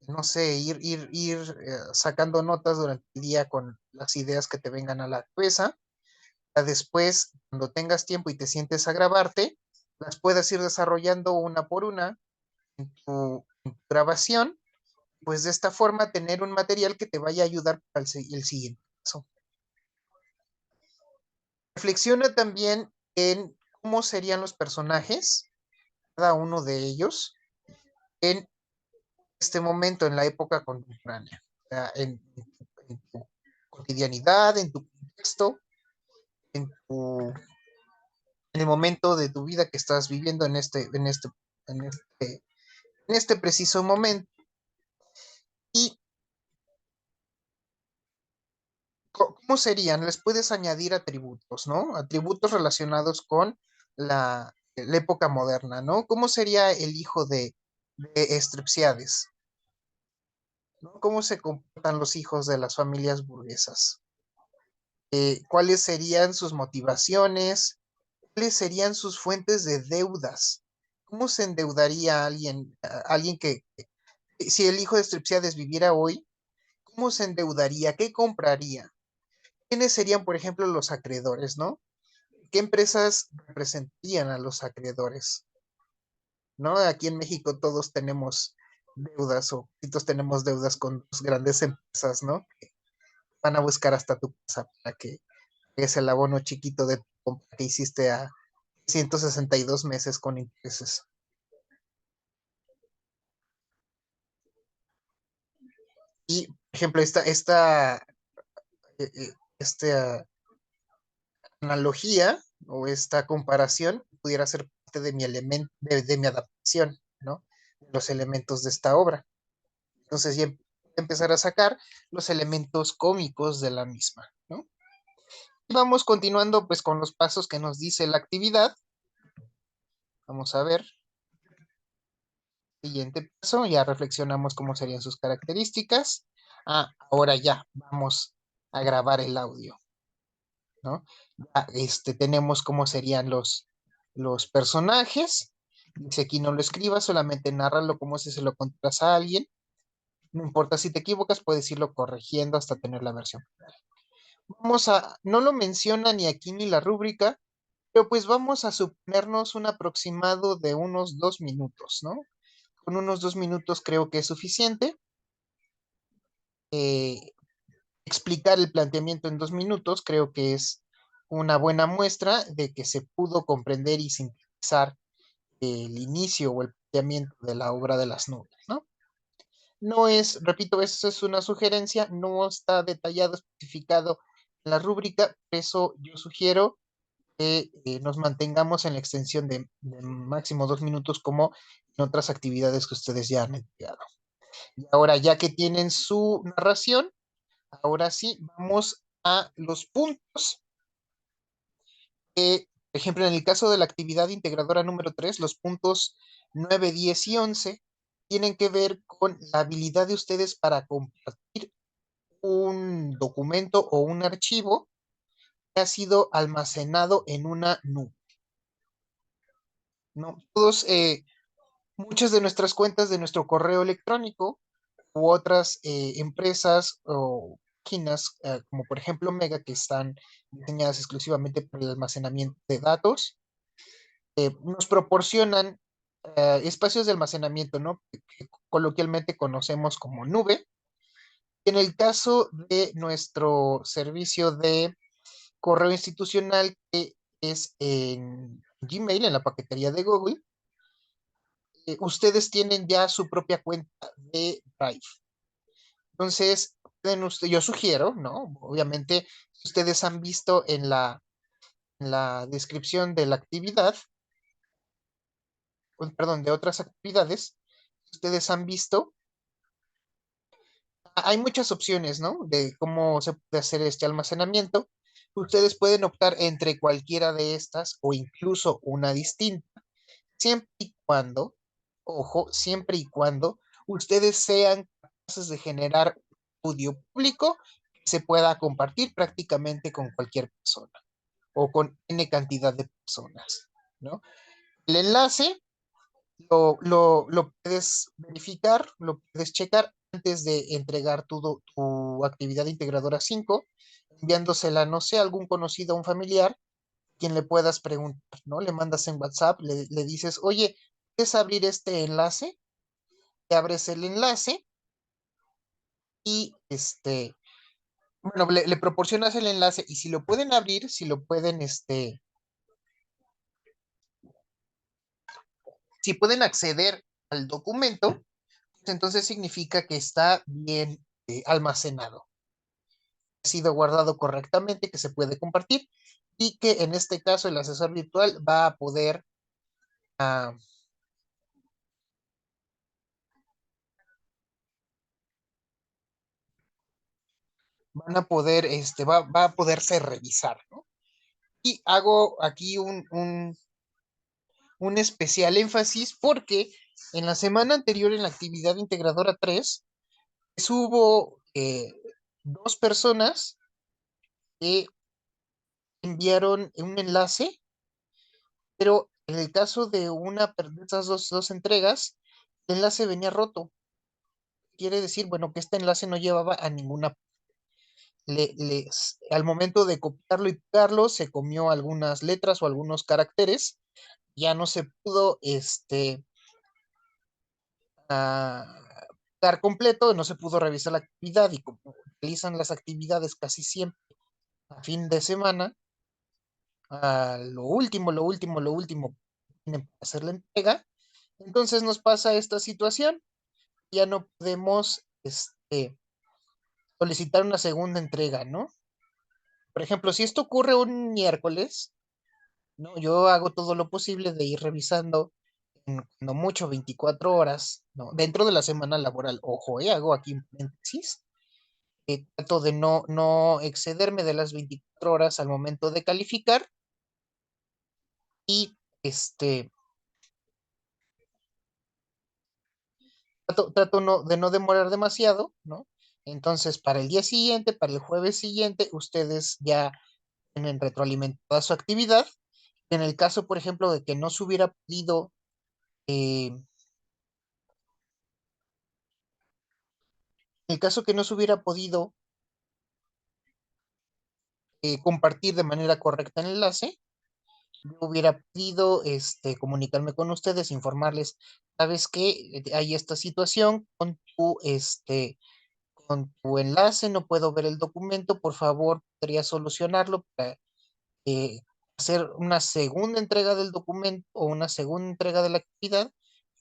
no sé, ir sacando notas durante el día con las ideas que te vengan a la cabeza. Después, cuando tengas tiempo y te sientes a grabarte, las puedes ir desarrollando una por una en tu grabación, pues de esta forma tener un material que te vaya a ayudar para el siguiente paso. Reflexiona también en cómo serían los personajes, cada uno de ellos, en este momento, en la época contemporánea, o sea, en tu cotidianidad, en tu contexto, en el momento de tu vida que estás viviendo en este, en este preciso momento. ¿Y cómo serían? Les puedes añadir atributos, ¿no? Atributos relacionados con la época moderna, ¿no? ¿Cómo sería el hijo de Strepsiades? ¿No? ¿Cómo se comportan los hijos de las familias burguesas? ¿Cuáles serían sus motivaciones? ¿Cuáles serían sus fuentes de deudas? ¿Cómo se endeudaría alguien si el hijo de Strepsiades viviera hoy, cómo se endeudaría? ¿Qué compraría? ¿Quiénes serían, por ejemplo, los acreedores, no? ¿Qué empresas representarían a los acreedores? ¿No? Aquí en México todos tenemos deudas o todos tenemos deudas con las grandes empresas, ¿no? Que van a buscar hasta tu casa para que es el abono chiquito de tu compra que hiciste a 162 meses con intereses. Y, por ejemplo, esta analogía o esta comparación pudiera ser parte de mi elemento, de mi adaptación, ¿no? De los elementos de esta obra. Entonces ya empezar a sacar los elementos cómicos de la misma, ¿no? Y vamos continuando pues con los pasos que nos dice la actividad. Vamos a ver. Siguiente paso, ya reflexionamos cómo serían sus características. Ahora ya vamos a grabar el audio, ¿no? Ya, tenemos cómo serían los personajes. Dice aquí no lo escribas, solamente nárralo como si se lo contaras a alguien. No importa si te equivocas, puedes irlo corrigiendo hasta tener la versión. No lo menciona ni aquí ni la rúbrica, pero pues vamos a suponernos un aproximado de unos 2 minutos, ¿no? Con unos 2 minutos creo que es suficiente. Eh, Explicar el planteamiento en 2 minutos creo que es una buena muestra de que se pudo comprender y sintetizar el inicio o el planteamiento de la obra de las nubes, ¿no? No es, repito, eso es una sugerencia, no está detallado, especificado en la rúbrica, por eso yo sugiero que nos mantengamos en la extensión de máximo 2 minutos como en otras actividades que ustedes ya han entregado. Y ahora, ya que tienen su narración, ahora sí, vamos a los puntos. Por ejemplo, en el caso de la actividad integradora número 3, los puntos 9, 10 y 11 tienen que ver con la habilidad de ustedes para compartir un documento o un archivo que ha sido almacenado en una nube, ¿no? Muchas de nuestras cuentas de nuestro correo electrónico u otras empresas o páginas, como por ejemplo Mega, que están diseñadas exclusivamente para el almacenamiento de datos, nos proporcionan espacios de almacenamiento, ¿no? Que coloquialmente conocemos como nube. En el caso de nuestro servicio de correo institucional, que es en Gmail, en la paquetería de Google, ustedes tienen ya su propia cuenta de Drive. Entonces, yo sugiero, ¿no? Obviamente, si ustedes han visto en la descripción de la actividad, perdón, de otras actividades, ustedes han visto, hay muchas opciones, ¿no? De cómo se puede hacer este almacenamiento. Ustedes pueden optar entre cualquiera de estas o incluso una distinta, siempre y cuando, ojo, siempre y cuando ustedes sean capaces de generar audio público que se pueda compartir prácticamente con cualquier persona o con N cantidad de personas, ¿no? El enlace lo puedes verificar, lo puedes checar antes de entregar tu actividad integradora 5, enviándosela, no sé, a algún conocido o un familiar, quien le puedas preguntar, ¿no? Le mandas en WhatsApp, le dices, oye, ¿puedes abrir este enlace? Te abres el enlace y bueno, le proporcionas el enlace y si lo pueden abrir, si pueden acceder al documento, pues entonces significa que está bien almacenado, ha sido guardado correctamente, que se puede compartir y que en este caso el asesor virtual va a poder ah, va a poderse revisar, ¿no? Y hago aquí un especial énfasis porque en la semana anterior, en la actividad integradora 3, hubo 2 personas que enviaron un enlace, pero en el caso de de esas dos entregas, el enlace venía roto. Quiere decir, bueno, que este enlace no llevaba a ninguna. Al momento de copiarlo y pegarlo, se comió algunas letras o algunos caracteres, ya no se pudo ah, dar completo, no se pudo revisar la actividad y como realizan las actividades casi siempre a fin de semana, lo último, tienen que hacer la entrega. Entonces nos pasa esta situación, ya no podemos solicitar una segunda entrega, ¿no? Por ejemplo, si esto ocurre un miércoles, ¿no? Yo hago todo lo posible de ir revisando en cuando mucho 24 horas, ¿no? Dentro de la semana laboral, ojo, hago aquí un paréntesis, trato de no excederme de las 24 horas al momento de calificar y trato de no demorar demasiado, ¿no? Entonces, para el día siguiente, para el jueves siguiente, ustedes ya tienen retroalimentada su actividad. En el caso, por ejemplo, de que no se hubiera podido, en el caso que no se hubiera podido compartir de manera correcta el enlace, yo hubiera podido comunicarme con ustedes, informarles, sabes que hay esta situación con tu enlace, no puedo ver el documento, por favor, podría solucionarlo para eh, hacer una segunda entrega del documento o una segunda entrega de la actividad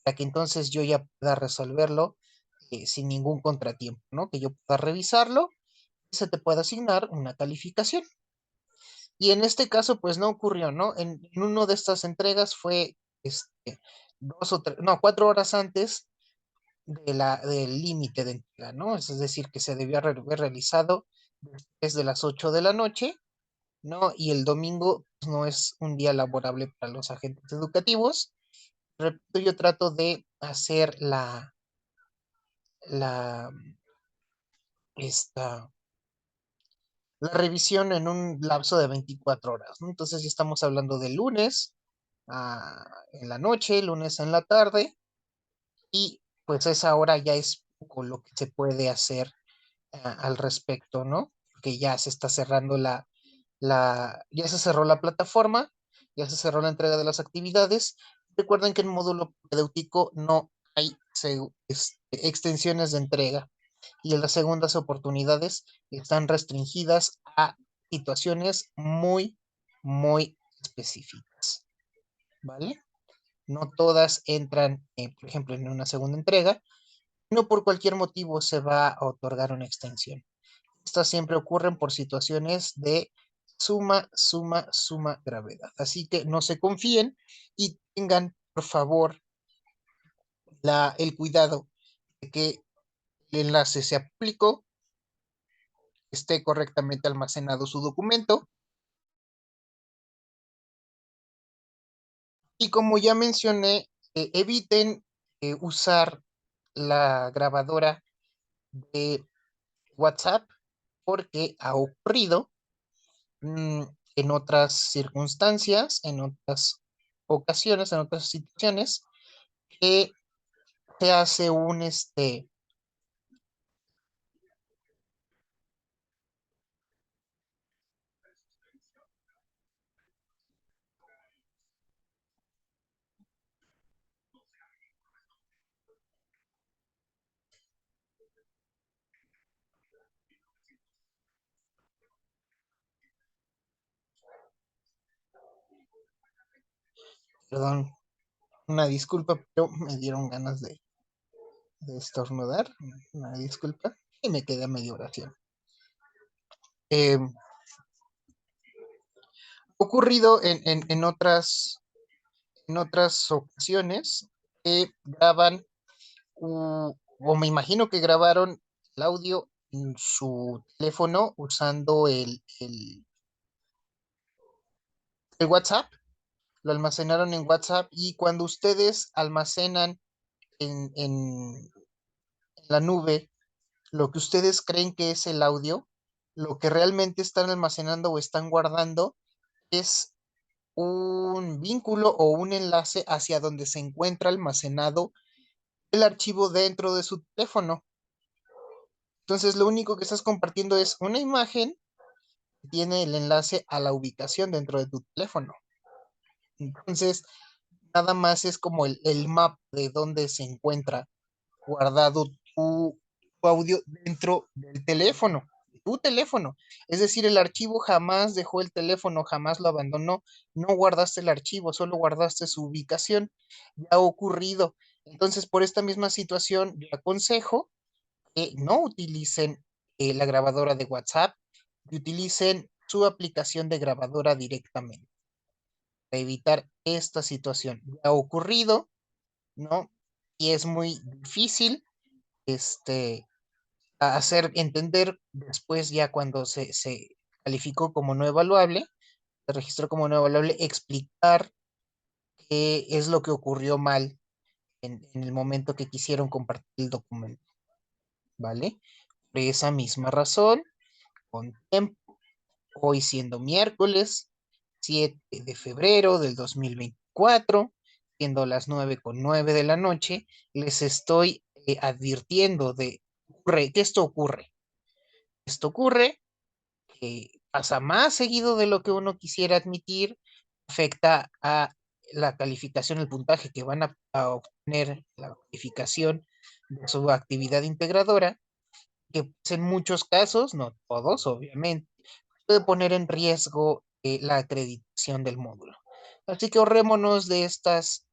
para que entonces yo ya pueda resolverlo sin ningún contratiempo, ¿no? Que yo pueda revisarlo y se te pueda asignar una calificación. Y en este caso, pues no ocurrió, ¿no? En una de estas entregas fue 4 horas antes del límite de entrega, ¿no? Es decir, que se debió haber realizado desde las 8 de la noche, ¿no? Y el domingo pues, no es un día laborable para los agentes educativos. Repito, yo trato de hacer la, esta, la revisión en un lapso de 24 horas, ¿no? Entonces ya estamos hablando de lunes en la noche, lunes en la tarde, y pues esa hora ya es poco lo que se puede hacer al respecto, ¿no? Porque ya se está cerrando ya se cerró la plataforma, ya se cerró la entrega de las actividades. Recuerden que en módulo propedéutico no hay extensiones de entrega y las segundas oportunidades están restringidas a situaciones muy, muy específicas, ¿vale? No todas entran, por ejemplo, en una segunda entrega, no por cualquier motivo se va a otorgar una extensión. Estas siempre ocurren por situaciones de suma gravedad. Así que no se confíen y tengan, por favor, el cuidado de que el enlace se aplicó, esté correctamente almacenado su documento. Y como ya mencioné, eviten usar la grabadora de WhatsApp porque ha ocurrido mm, en otras circunstancias, en otras ocasiones, en otras situaciones, que se hace perdón, una disculpa, pero me dieron ganas de estornudar, una disculpa, y me quedé a media oración. Ha ocurrido en otras ocasiones que graban, o me imagino que grabaron el audio en su teléfono usando el WhatsApp, lo almacenaron en WhatsApp y cuando ustedes almacenan en la nube lo que ustedes creen que es el audio, lo que realmente están almacenando o están guardando es un vínculo o un enlace hacia donde se encuentra almacenado el archivo dentro de su teléfono. Entonces, lo único que estás compartiendo es una imagen que tiene el enlace a la ubicación dentro de tu teléfono. Entonces, nada más es como el map de dónde se encuentra guardado tu audio dentro del teléfono, tu teléfono. Es decir, el archivo jamás dejó el teléfono, jamás lo abandonó, no guardaste el archivo, solo guardaste su ubicación. Ya ha ocurrido. Entonces, por esta misma situación, yo aconsejo que no utilicen la grabadora de WhatsApp, que utilicen su aplicación de grabadora directamente para evitar esta situación. Ya ha ocurrido, ¿no? Y es muy difícil hacer entender después, ya cuando se calificó como no evaluable, se registró como no evaluable, explicar qué es lo que ocurrió mal en el momento que quisieron compartir el documento, ¿vale? Por esa misma razón, con tiempo, hoy siendo miércoles 7 de febrero del 2024, siendo las 9:09 de la noche, les estoy advirtiendo que esto ocurre. Esto ocurre, que pasa más seguido de lo que uno quisiera admitir, afecta a la calificación, el puntaje que van a obtener, la calificación de su actividad integradora, que pues, en muchos casos, no todos, obviamente, puede poner en riesgo la acreditación del módulo. Así que ahorrémonos de estos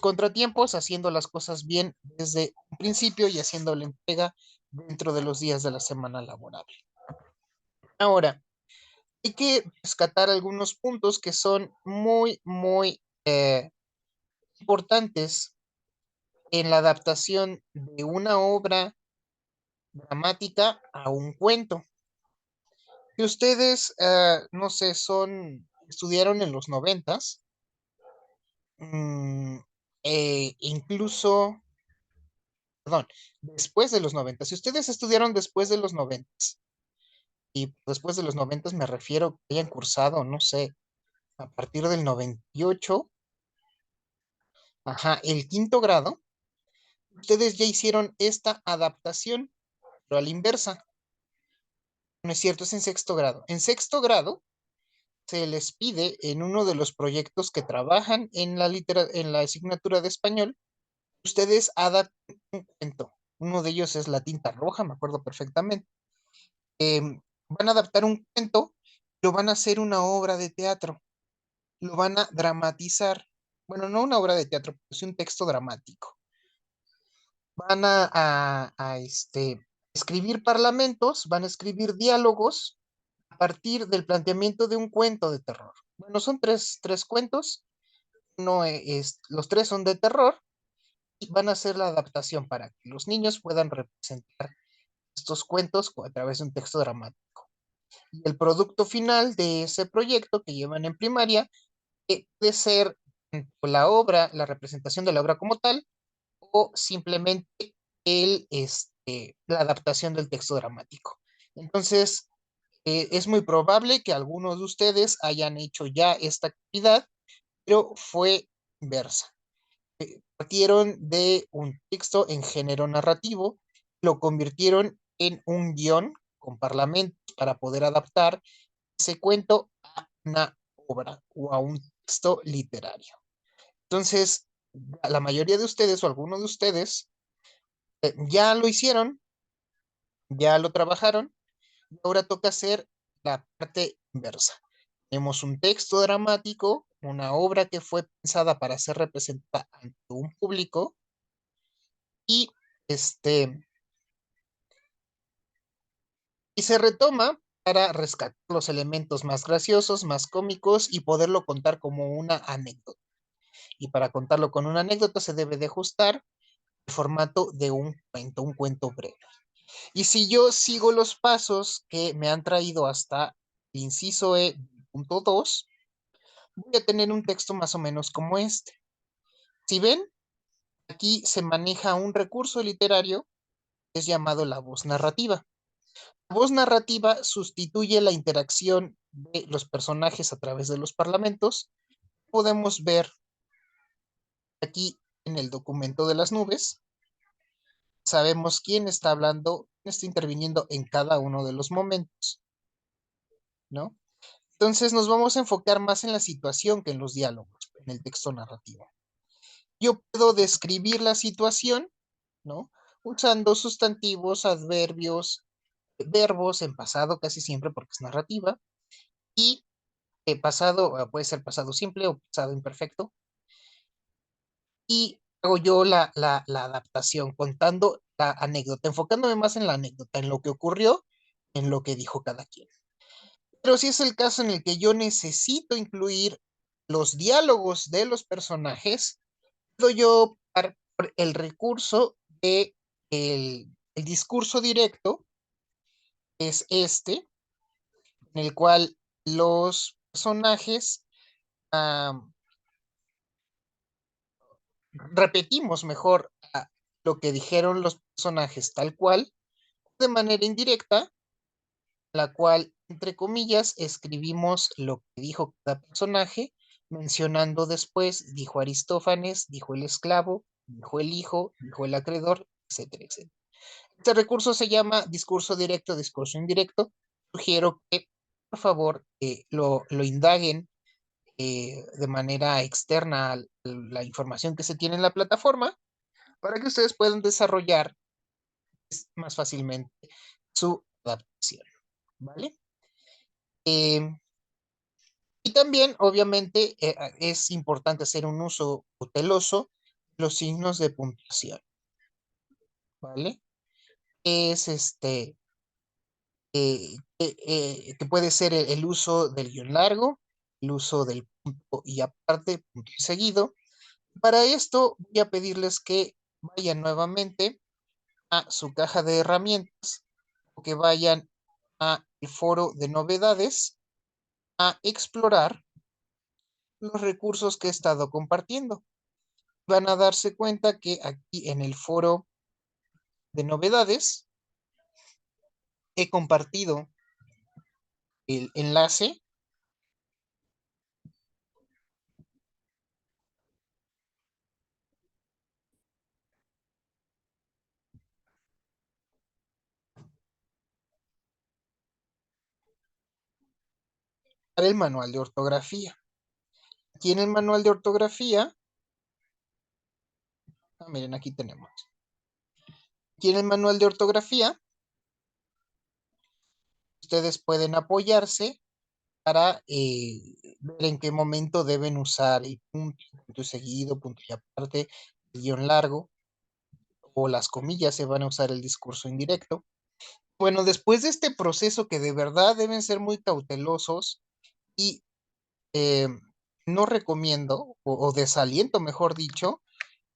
contratiempos, haciendo las cosas bien desde un principio y haciendo la entrega dentro de los días de la semana laborable. Ahora, hay que rescatar algunos puntos que son muy, muy importantes en la adaptación de una obra dramática a un cuento. Si ustedes, no sé, estudiaron en los 90s, mm, incluso, perdón, después de los 90, si ustedes estudiaron después de los 90, y después de los 90 me refiero que hayan cursado, no sé, a partir del 98, ajá, el quinto grado, ustedes ya hicieron esta adaptación, pero a la inversa. No es cierto, es en sexto grado. En sexto grado se les pide en uno de los proyectos que trabajan en la asignatura de español, ustedes adapten un cuento. Uno de ellos es La tinta roja, me acuerdo perfectamente. Van a adaptar un cuento, lo van a hacer una obra de teatro, lo van a dramatizar. Bueno, no una obra de teatro, pero sí un texto dramático. Van a escribir parlamentos, van a escribir diálogos a partir del planteamiento de un cuento de terror. Bueno, son tres cuentos, los tres son de terror y van a hacer la adaptación para que los niños puedan representar estos cuentos a través de un texto dramático. Y el producto final de ese proyecto que llevan en primaria puede ser la representación de la obra como tal, o simplemente la adaptación del texto dramático. Entonces, es muy probable que algunos de ustedes hayan hecho ya esta actividad, pero fue inversa. Partieron de un texto en género narrativo, lo convirtieron en un guión con parlamentos para poder adaptar ese cuento a una obra o a un texto literario. Entonces, la mayoría de ustedes o algunos de ustedes ya lo hicieron, ya lo trabajaron, y ahora toca hacer la parte inversa. Tenemos un texto dramático, una obra que fue pensada para ser representada ante un público y y se retoma para rescatar los elementos más graciosos, más cómicos y poderlo contar como una anécdota. Y para contarlo con una anécdota se debe de ajustar el formato de un cuento breve. Y si yo sigo los pasos que me han traído hasta el inciso E.2, voy a tener un texto más o menos como este. Si ven, aquí se maneja un recurso literario que es llamado la voz narrativa. La voz narrativa sustituye la interacción de los personajes a través de los parlamentos. Podemos ver aquí en el documento de las nubes. Sabemos quién está hablando, quién está interviniendo en cada uno de los momentos, ¿no? Entonces nos vamos a enfocar más en la situación que en los diálogos, en el texto narrativo. Yo puedo describir la situación, ¿no? Usando sustantivos, adverbios, verbos en pasado casi siempre porque es narrativa, y pasado, puede ser pasado simple o pasado imperfecto, y hago yo la adaptación contando la anécdota, enfocándome más en la anécdota, en lo que ocurrió, en lo que dijo cada quien. Pero si es el caso en el que yo necesito incluir los diálogos de los personajes, puedo yo optar por el recurso de el discurso directo, es este, en el cual los personajes ah, repetimos mejor lo que dijeron los personajes tal cual, de manera indirecta, la cual, entre comillas, escribimos lo que dijo cada personaje, mencionando después, dijo Aristófanes, dijo el esclavo, dijo el hijo, dijo el acreedor, etcétera, etcétera. Este recurso se llama discurso directo, discurso indirecto. Sugiero que, por favor, lo indaguen de manera externa a la información que se tiene en la plataforma para que ustedes puedan desarrollar más fácilmente su adaptación, ¿vale? Eh, y también, obviamente, es importante hacer un uso cauteloso de los signos de puntuación, ¿vale? Es que puede ser el uso del guión largo, el uso del punto y aparte, punto y seguido. Para esto voy a pedirles que vayan nuevamente a su caja de herramientas o que vayan a el foro de novedades a explorar los recursos que he estado compartiendo. Van a darse cuenta que aquí en el foro de novedades he compartido el enlace para el manual de ortografía. Aquí en el manual de ortografía, miren, aquí tenemos. Aquí en el manual de ortografía, ustedes pueden apoyarse para ver en qué momento deben usar el punto, punto y seguido, punto y aparte, el guión largo o las comillas se van a usar el discurso indirecto. Bueno, después de este proceso que de verdad deben ser muy cautelosos y eh, no recomiendo o desaliento, mejor dicho,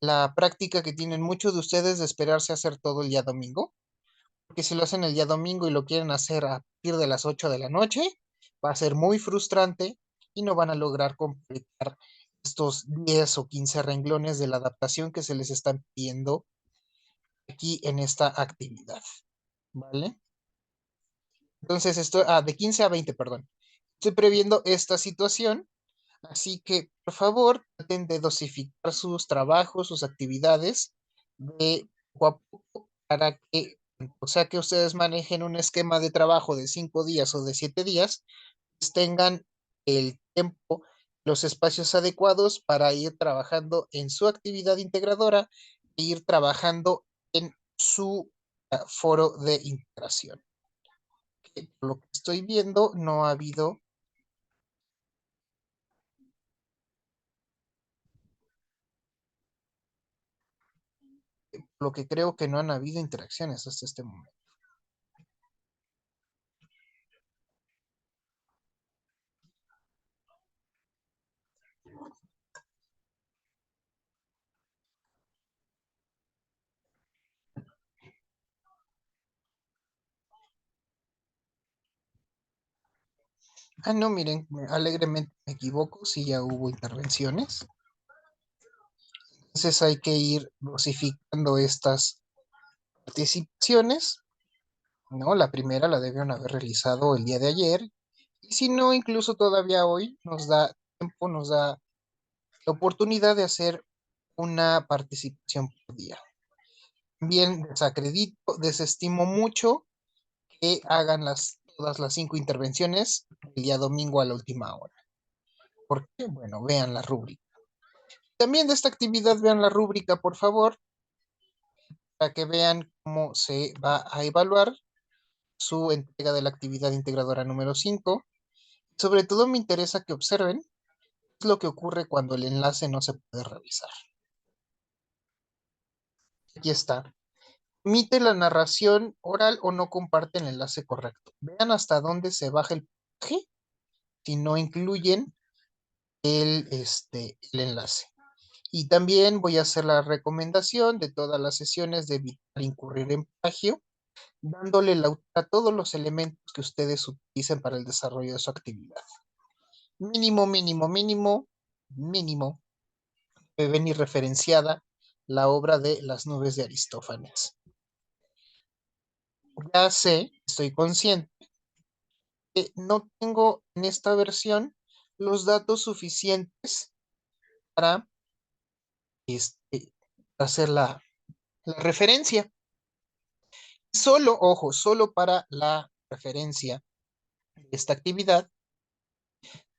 la práctica que tienen muchos de ustedes de esperarse a hacer todo el día domingo, porque si lo hacen el día domingo y lo quieren hacer a partir de las 8 de la noche, va a ser muy frustrante y no van a lograr completar estos 10 o 15 renglones de la adaptación que se les están pidiendo aquí en esta actividad, ¿vale? Entonces, esto, de 15 a 20, perdón. Estoy previendo esta situación, así que, por favor, traten de dosificar sus trabajos, sus actividades de poco a poco para que, o sea, que ustedes manejen un esquema de trabajo de 5 días o de 7 días, pues tengan el tiempo, los espacios adecuados para ir trabajando en su actividad integradora e ir trabajando en su foro de integración. Que por lo que estoy viendo, no ha habido, lo que creo que no han habido interacciones hasta este momento. Ah, no, miren, alegremente me equivoco, si ya hubo intervenciones. Entonces hay que ir dosificando estas participaciones, ¿no? La primera la debieron haber realizado el día de ayer, y si no, incluso todavía hoy nos da tiempo, nos da la oportunidad de hacer una participación por día. Bien, desacredito, desestimo mucho que hagan todas las 5 intervenciones el día domingo a la última hora. ¿Por qué? Bueno, vean la rúbrica. También de esta actividad vean la rúbrica, por favor, para que vean cómo se va a evaluar su entrega de la actividad integradora número 5. Sobre todo me interesa que observen qué es lo que ocurre cuando el enlace no se puede revisar. Aquí está. omite la narración oral o no comparte el enlace correcto. Vean hasta dónde se baja el puntaje si no incluyen el enlace. Y también voy a hacer la recomendación de todas las sesiones de evitar incurrir en plagio, dándole la a todos los elementos que ustedes utilicen para el desarrollo de su actividad. Mínimo, mínimo, mínimo, mínimo, debe venir referenciada la obra de Las nubes de Aristófanes. Ya sé, estoy consciente que no tengo en esta versión los datos suficientes para hacer la referencia. Solo, ojo, solo para la referencia de esta actividad,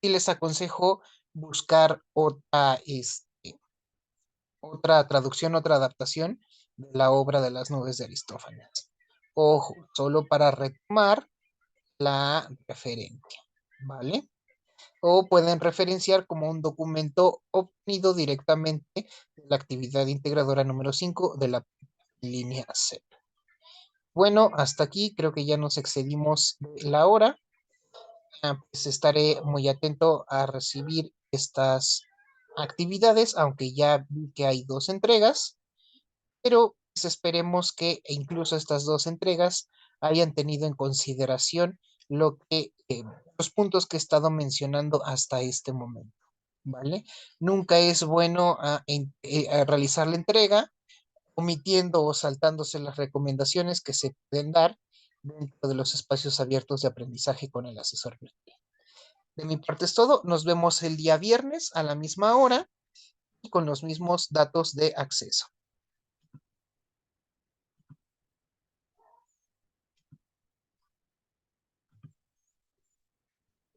y les aconsejo buscar otra traducción, otra adaptación de la obra de Las nubes de Aristófanes. Ojo, solo para retomar la referencia, ¿vale? O pueden referenciar como un documento obtenido directamente de la actividad integradora número 5 de la línea C. Bueno, hasta aquí creo que ya nos excedimos de la hora. Pues estaré muy atento a recibir estas actividades, aunque ya vi que hay 2 entregas, pero pues esperemos que incluso estas 2 entregas hayan tenido en consideración los puntos que he estado mencionando hasta este momento, ¿vale? Nunca es bueno a realizar la entrega omitiendo o saltándose las recomendaciones que se pueden dar dentro de los espacios abiertos de aprendizaje con el asesor virtual. De mi parte es todo. Nos vemos el día viernes a la misma hora y con los mismos datos de acceso.